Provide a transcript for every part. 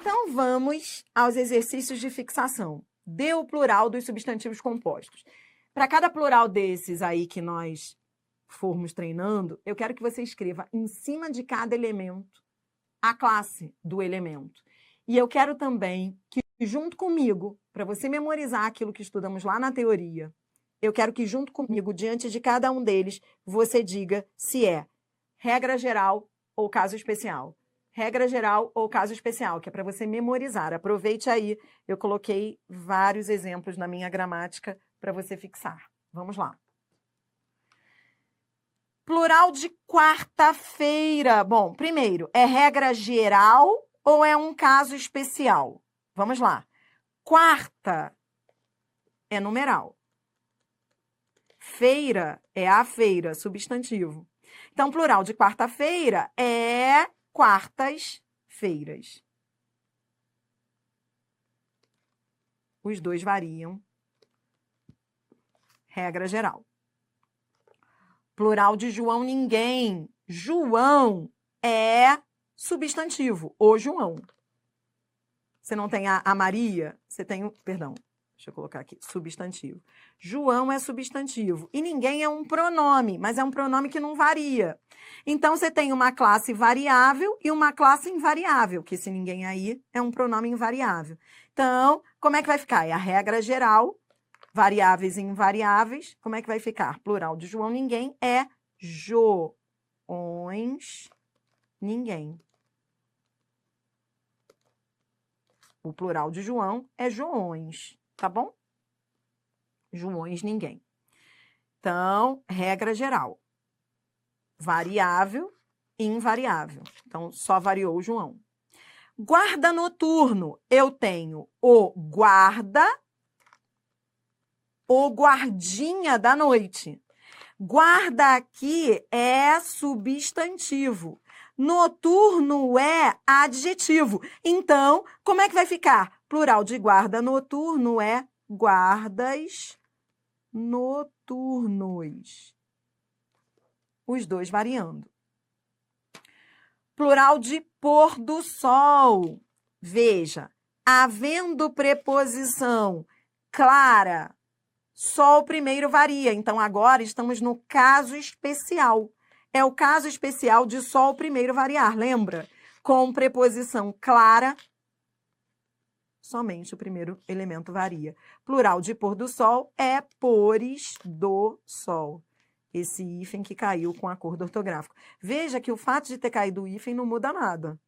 Então, vamos aos exercícios de fixação. Dê o plural dos substantivos compostos. Para cada plural desses aí que nós formos treinando, eu quero que você escreva em cima de cada elemento a classe do elemento. E eu quero também que, junto comigo, para você memorizar aquilo que estudamos lá na teoria, eu quero que, junto comigo, diante de cada um deles, você diga se é regra geral ou caso especial. Regra geral ou caso especial, que é para você memorizar. Aproveite aí, eu coloquei vários exemplos na minha gramática para você fixar. Vamos lá. Plural de quarta-feira. Bom, primeiro, é regra geral ou é um caso especial? Vamos lá. Quarta é numeral. Feira é a feira, substantivo. Então, plural de quarta-feira é quartas-feiras. Os dois variam. Regra geral. Plural de João, ninguém. João é substantivo, o João. Você não tem a Maria, você tem o... Perdão, deixa eu colocar aqui, substantivo. João é substantivo. E ninguém é um pronome, mas é um pronome que não varia. Então, você tem uma classe variável e uma classe invariável, que esse ninguém aí é um pronome invariável. Então, como é que vai ficar? É a regra geral, variáveis e invariáveis. Como é que vai ficar? Plural de João, ninguém é Joões, ninguém. O plural de João é Joões, tá bom? Joões, ninguém. Então, regra geral. Variável e invariável. Então, só variou o João. Guarda noturno. Eu tenho o guarda, o guardinha da noite. Guarda aqui é substantivo. Noturno é adjetivo. Então, como é que vai ficar? Plural de guarda noturno é guardas noturnos. Os dois variando. Plural de pôr do sol. Veja, havendo preposição clara, só o primeiro varia. Então, agora estamos no caso especial. É o caso especial de só o primeiro variar, lembra? Com preposição clara, somente o primeiro elemento varia. Plural de pôr do sol é pores do sol. Esse hífen que caiu com acordo ortográfico. Veja que o fato de ter caído o hífen não muda nada.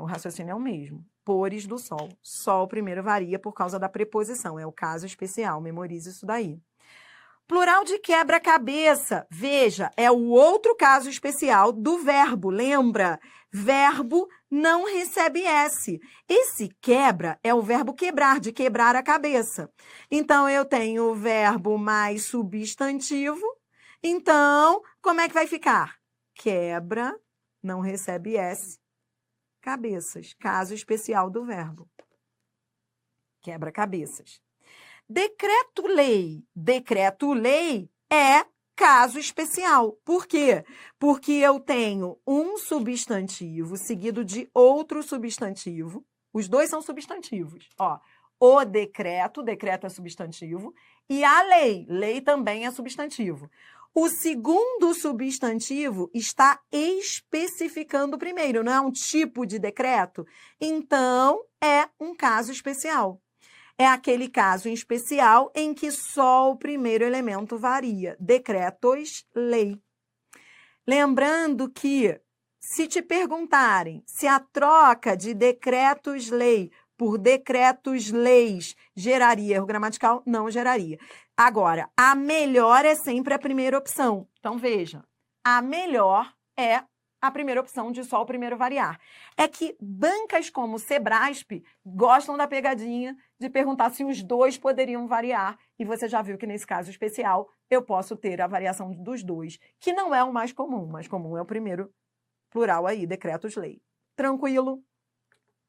O raciocínio é o mesmo. Pores do sol. Sol primeiro varia por causa da preposição. É o caso especial. Memorize isso daí. Plural de quebra-cabeça. Veja, é o outro caso especial do verbo. Lembra? Verbo não recebe S. Esse quebra é o verbo quebrar, de quebrar a cabeça. Então, eu tenho o verbo mais substantivo. Então, como é que vai ficar? Quebra, não recebe S, cabeças. Caso especial do verbo. Quebra-cabeças. Decreto-lei. Decreto-lei é caso especial. Por quê? Porque eu tenho um substantivo seguido de outro substantivo. Os dois são substantivos. Ó, o decreto é substantivo, e a lei. Lei também é substantivo. O segundo substantivo está especificando o primeiro, não é um tipo de decreto? Então, é um caso especial. É aquele caso em especial em que só o primeiro elemento varia. Decretos, lei. Lembrando que, se te perguntarem se a troca de decretos-lei por decretos-leis geraria erro gramatical, não geraria. Agora, a melhor é sempre a primeira opção. Então, veja, a melhor é a primeira opção de só o primeiro variar. É que bancas como o Sebrasp gostam da pegadinha de perguntar se os dois poderiam variar. E você já viu que nesse caso especial eu posso ter a variação dos dois, que não é o mais comum. O mais comum é o primeiro plural aí, decretos-lei. Tranquilo?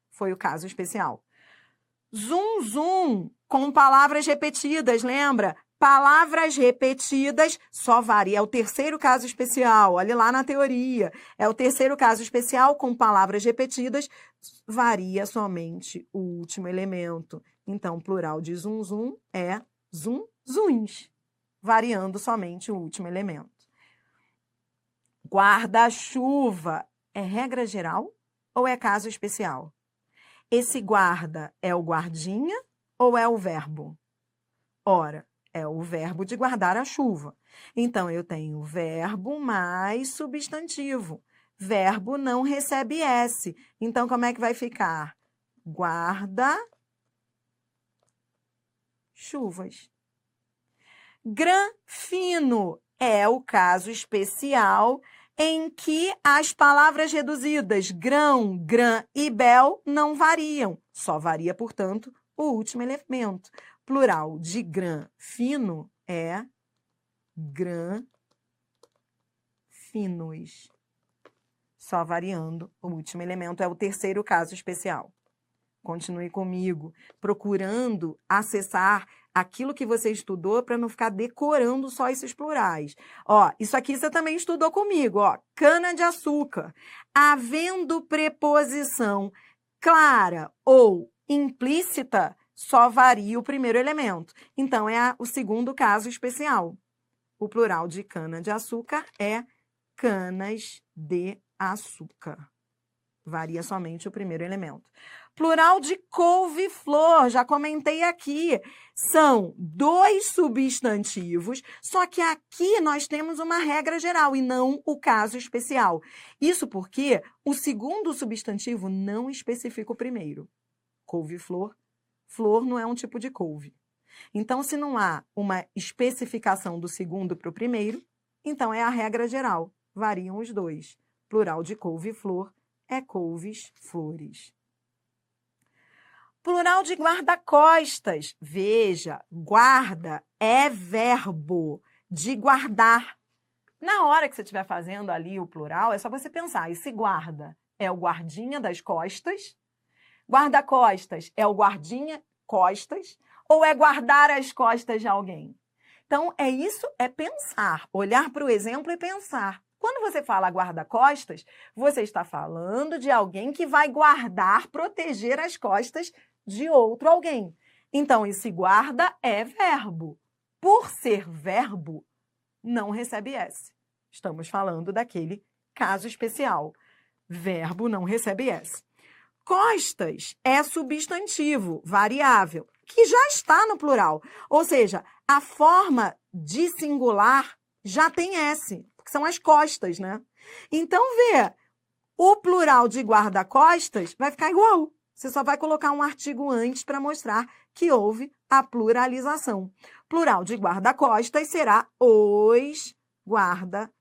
Foi o caso especial. Zum, zum, com palavras repetidas, lembra? Palavras repetidas só varia. É o terceiro caso especial. Olha lá na teoria. É o terceiro caso especial com palavras repetidas. Varia somente o último elemento. Então, plural de zum, zum é zum, zuns. Variando somente o último elemento. Guarda-chuva é regra geral ou é caso especial? Esse guarda é o guardinha ou é o verbo? Ora, é o verbo de guardar a chuva. Então, eu tenho verbo mais substantivo. Verbo não recebe S. Então, como é que vai ficar? Guarda-chuvas. Granfino é o caso especial em que as palavras reduzidas grão, grã e bel não variam. Só varia, portanto, o último elemento. Plural de grã fino é grã finos. Só variando o último elemento. É o terceiro caso especial. Continue comigo, procurando acessar aquilo que você estudou para não ficar decorando só esses plurais. Ó, isso aqui você também estudou comigo, ó. Cana-de-açúcar. Havendo preposição clara ou implícita, só varia o primeiro elemento. Então, é o segundo caso especial. O plural de cana-de-açúcar é canas-de-açúcar. Varia somente o primeiro elemento. Plural de couve-flor, já comentei aqui. São dois substantivos, só que aqui nós temos uma regra geral e não o caso especial. Isso porque o segundo substantivo não especifica o primeiro. Couve-flor, flor não é um tipo de couve. Então, se não há uma especificação do segundo para o primeiro, então é a regra geral. Variam os dois. Plural de couve-flor é couves, flores. Plural de guarda-costas. Veja, guarda é verbo de guardar. Na hora que você estiver fazendo ali o plural, é só você pensar, esse guarda é o guardinha das costas? Guarda-costas é o guardinha costas? Ou é guardar as costas de alguém? Então, é pensar, olhar para o exemplo e pensar. Quando você fala guarda-costas, você está falando de alguém que vai guardar, proteger as costas de outro alguém. Então, esse guarda é verbo. Por ser verbo, não recebe S. Estamos falando daquele caso especial. Verbo não recebe S. Costas é substantivo, variável, que já está no plural. Ou seja, a forma de singular já tem S, porque são as costas, né? Então, vê, o plural de guarda-costas vai ficar igual. Você só vai colocar um artigo antes para mostrar que houve a pluralização. Plural de guarda-costas será os guarda-costas.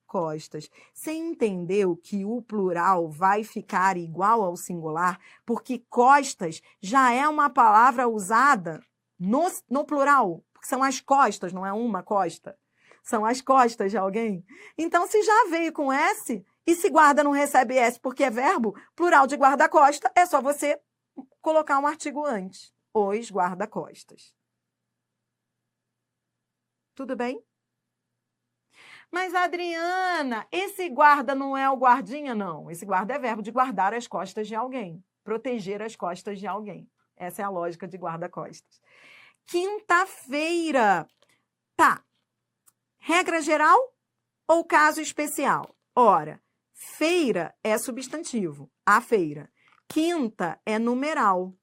Você entendeu que o plural vai ficar igual ao singular? Porque costas já é uma palavra usada no plural. Porque são as costas, não é uma costa. São as costas de alguém. Então, se já veio com S, e se guarda não recebe S porque é verbo, plural de guarda-costa, é só você colocar um artigo antes. Os guarda-costas. Tudo bem? Mas, Adriana, esse guarda não é o guardinha, não. Esse guarda é verbo de guardar as costas de alguém. Proteger as costas de alguém. Essa é a lógica de guarda-costas. Quinta-feira. Tá. Regra geral ou caso especial? Ora, feira é substantivo. A feira. Quinta é numeral.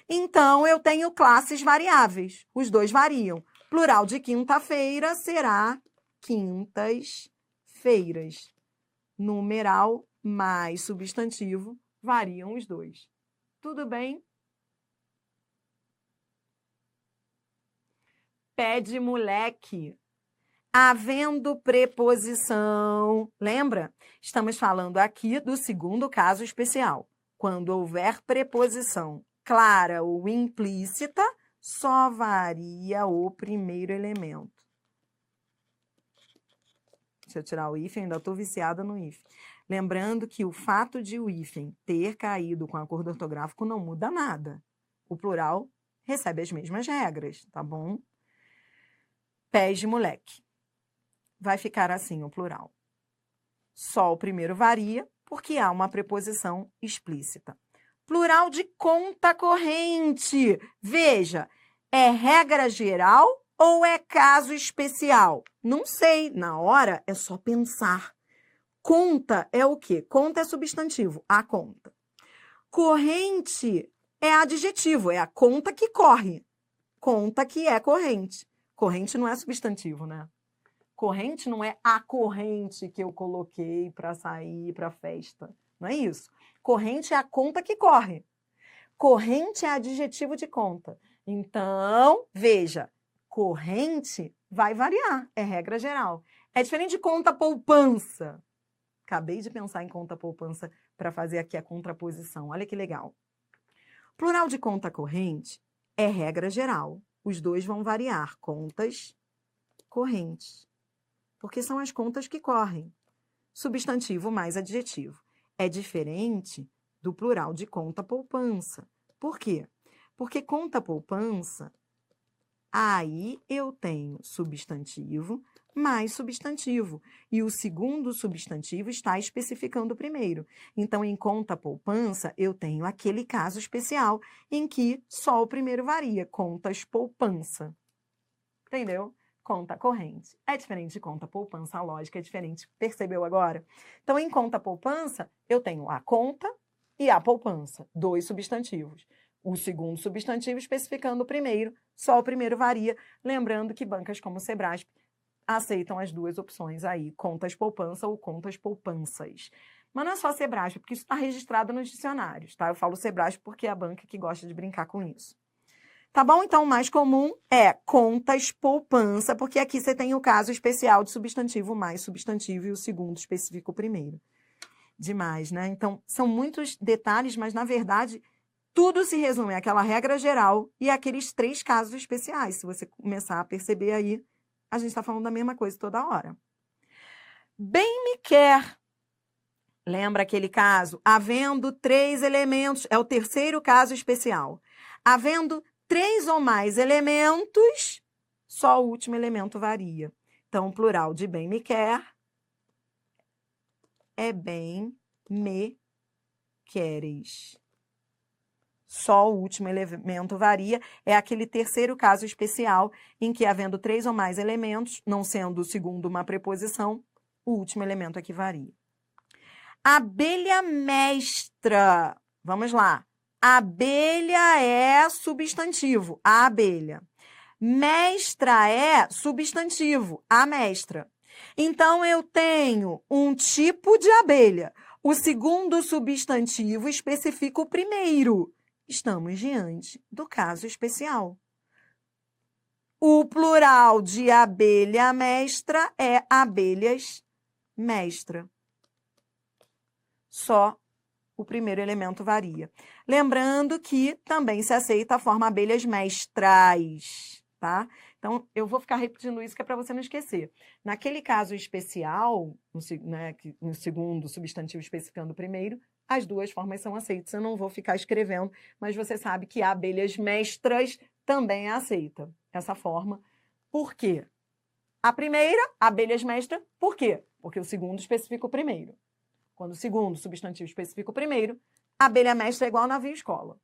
Então, eu tenho classes variáveis. Os dois variam. Plural de quinta-feira será quintas-feiras. Numeral mais substantivo variam os dois. Tudo bem? Pé de moleque. Havendo preposição. Lembra? Estamos falando aqui do segundo caso especial. Quando houver preposição clara ou implícita, só varia o primeiro elemento. Deixa eu tirar o hífen, ainda estou viciada no hífen. Lembrando que o fato de o hífen ter caído com acordo ortográfico não muda nada. O plural recebe as mesmas regras, tá bom? pés de moleque. Vai ficar assim o plural. Só o primeiro varia, porque há uma preposição explícita. Plural de conta corrente. Veja, é regra geral ou é caso especial? Não sei, na hora é só pensar. Conta é o quê? Conta é substantivo, a conta. Corrente é adjetivo, é a conta que corre. Conta que é corrente. Corrente não é substantivo, né? Corrente não é a corrente que eu coloquei para sair para festa. Não é isso. Corrente é a conta que corre. Corrente é adjetivo de conta. Então, veja, corrente vai variar, é regra geral. É diferente de conta poupança. Acabei de pensar em conta poupança para fazer aqui a contraposição. Olha que legal. Plural de conta corrente é regra geral. Os dois vão variar, contas correntes. Porque são as contas que correm. Substantivo mais adjetivo. É diferente do plural de conta poupança. Por quê? Porque conta poupança, aí eu tenho substantivo mais substantivo. E o segundo substantivo está especificando o primeiro. Então, em conta poupança, eu tenho aquele caso especial em que só o primeiro varia. Contas poupança. Entendeu? Conta corrente. É diferente de conta poupança, a lógica é diferente. Percebeu agora? Então, em conta poupança, eu tenho a conta e a poupança, dois substantivos. O segundo substantivo especificando o primeiro, só o primeiro varia. Lembrando que bancas como o Sebrasp aceitam as duas opções aí, contas poupança ou contas poupanças. Mas não é só Sebrasp, porque isso está registrado nos dicionários, tá? Eu falo Sebrasp porque é a banca que gosta de brincar com isso. Tá bom? Então, o mais comum é contas poupança, porque aqui você tem o caso especial de substantivo mais substantivo e o segundo especifica o primeiro. Demais, né? Então, são muitos detalhes, mas, na verdade, tudo se resume àquela regra geral e àqueles 3 casos especiais. Se você começar a perceber aí, a gente está falando da mesma coisa toda hora. Bem me quer. Lembra aquele caso? Havendo 3 elementos, é o terceiro caso especial. Havendo 3 ou mais elementos, só o último elemento varia. Então, o plural de bem me quer é bem me queres. Só o último elemento varia. É aquele terceiro caso especial em que, havendo 3 ou mais elementos, não sendo o segundo uma preposição, o último elemento é que varia. Abelha mestra. Vamos lá. Abelha é substantivo, a abelha. Mestra é substantivo, a mestra. Então, eu tenho um tipo de abelha. O segundo substantivo especifica o primeiro. Estamos diante do caso especial. O plural de abelha mestra é abelhas mestra. Só o primeiro elemento varia. Lembrando que também se aceita a forma abelhas mestrais, tá? Então, eu vou ficar repetindo isso que é para você não esquecer. Naquele caso especial, no segundo substantivo especificando o primeiro, as duas formas são aceitas. Eu não vou ficar escrevendo, mas você sabe que abelhas mestras também é aceita, essa forma. Por quê? A primeira, abelhas mestra, por quê? Porque o segundo especifica o primeiro. Quando o segundo substantivo especifica o primeiro, abelha mestra é igual navio escola.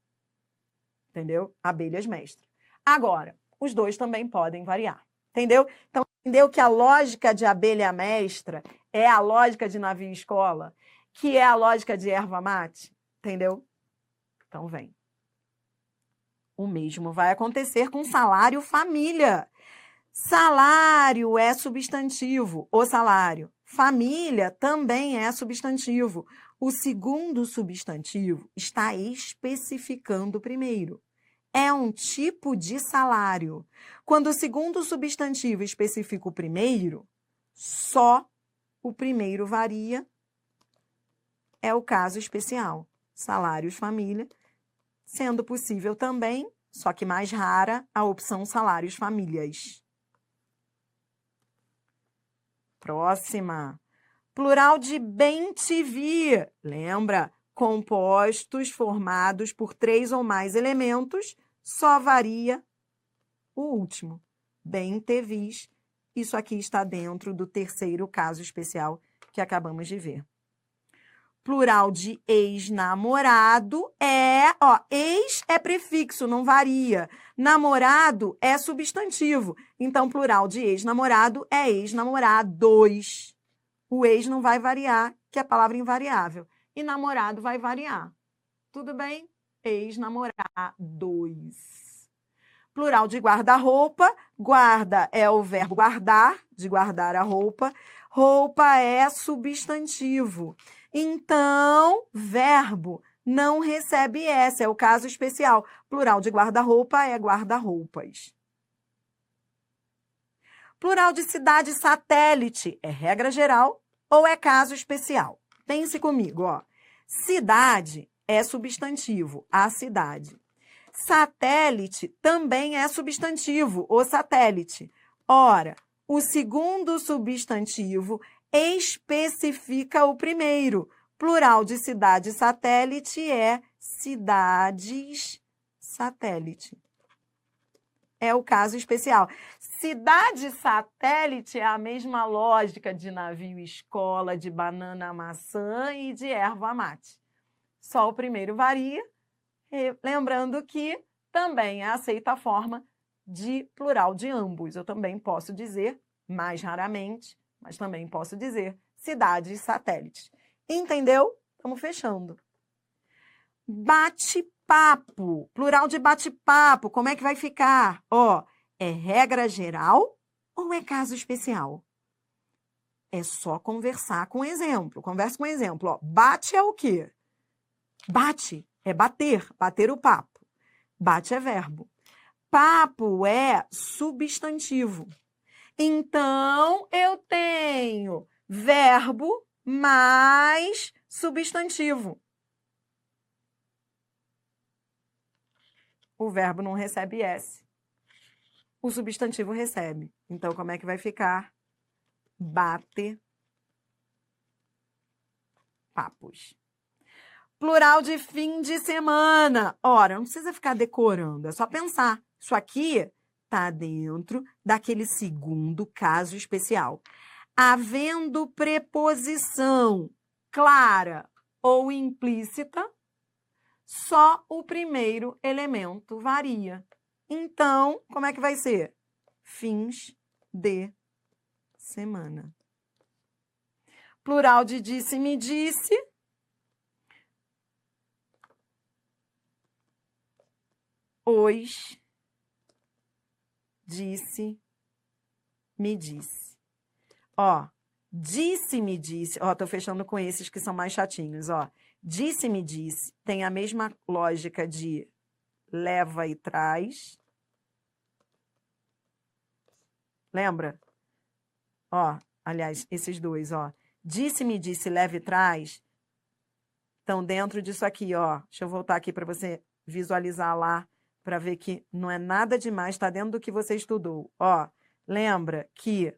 Entendeu? Abelhas mestra. Agora, os dois também podem variar. Entendeu? Então, entendeu que a lógica de abelha mestra é a lógica de navio escola, que é a lógica de erva mate? Entendeu? Então, vem. O mesmo vai acontecer com salário família. Salário é substantivo, o salário. Família também é substantivo. O segundo substantivo está especificando o primeiro. É um tipo de salário. Quando o segundo substantivo especifica o primeiro, só o primeiro varia. É o caso especial. Salários família, sendo possível também, só que mais rara, a opção salários famílias. Próxima. Plural de bem-te-vi. Lembra? Compostos formados por 3 ou mais elementos, só varia o último. Bem-te-vis isso aqui está dentro do terceiro caso especial que acabamos de ver. Plural de ex-namorado ex é prefixo, não varia. Namorado é substantivo. Então, plural de ex-namorado é ex-namorados. O ex não vai variar, que é a palavra invariável. E namorado vai variar. Tudo bem? Ex-namorados. Plural de guarda-roupa. Guarda é o verbo guardar, de guardar a roupa. Roupa é substantivo. Então, verbo não recebe S, é o caso especial. Plural de guarda-roupa é guarda-roupas. Plural de cidade satélite é regra geral ou é caso especial? Pense comigo, ó. Cidade é substantivo, a cidade. Satélite também é substantivo, o satélite. Ora, o segundo substantivo especifica o primeiro. Plural de cidade satélite é cidades satélite. É o caso especial. Cidade satélite é a mesma lógica de navio escola, de banana maçã e de erva mate. Só o primeiro varia, lembrando que também é aceita a forma de plural de ambos. Eu também posso dizer, mais raramente, mas também posso dizer cidades satélites. Entendeu? Estamos fechando. Bate-papo. Plural de bate-papo. Como é que vai ficar? Ó, é regra geral ou é caso especial? É só conversar com exemplo. Conversa com exemplo. Ó, bate é o quê? Bate é bater, bater o papo. Bate é verbo. Papo é substantivo. Então, eu tenho verbo mais substantivo. O verbo não recebe S. O substantivo recebe. Então, como é que vai ficar? Bate papos. Plural de fim de semana. Ora, não precisa ficar decorando, é só pensar. Isso aqui está dentro daquele segundo caso especial. Havendo preposição clara ou implícita, só o primeiro elemento varia. Então, como é que vai ser? Fins de semana. Plural de disse-me disse. Os disse-me disse. Ó, disse-me disse. Ó, tô fechando com esses que são mais chatinhos, ó. Disse-me disse tem a mesma lógica de leva e traz. Lembra? Ó, aliás, esses dois, ó. Disse-me disse, leva e traz estão dentro disso aqui, ó. Deixa eu voltar aqui para você visualizar lá, para ver que não é nada demais, está dentro do que você estudou. Ó, lembra que...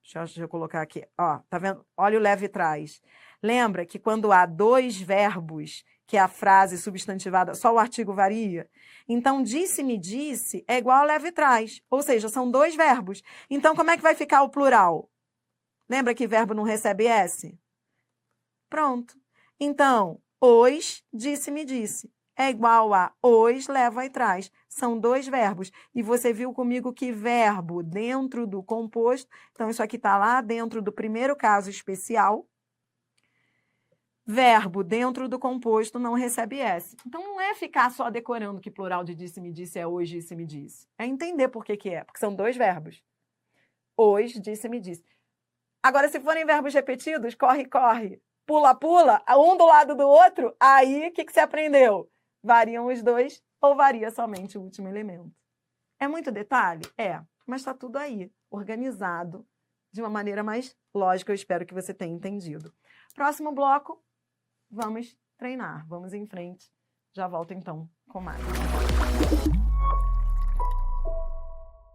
Deixa eu colocar aqui. Ó, tá vendo? Olha o leva e traz. Lembra que quando há dois verbos, que é a frase substantivada, só o artigo varia? Então, disse-me disse é igual a leva e traz. Ou seja, são dois verbos. Então, como é que vai ficar o plural? Lembra que verbo não recebe S? Pronto. Então, os disse-me disse é igual a os leva e traz. São dois verbos. E você viu comigo que verbo dentro do composto, então isso aqui está lá dentro do primeiro caso especial. Verbo dentro do composto não recebe S. Então, não é ficar só decorando que plural de disse-me disse é os disse-me disse. É entender por que é, porque são dois verbos. Os disse-me disse. Agora, se forem verbos repetidos, corre, corre, pula, pula, um do lado do outro, aí o que você aprendeu? Variam os dois ou varia somente o último elemento? É muito detalhe? É, mas está tudo aí, organizado de uma maneira mais lógica. Eu espero que você tenha entendido. Próximo bloco, vamos treinar. Vamos em frente. Já volto então com mais.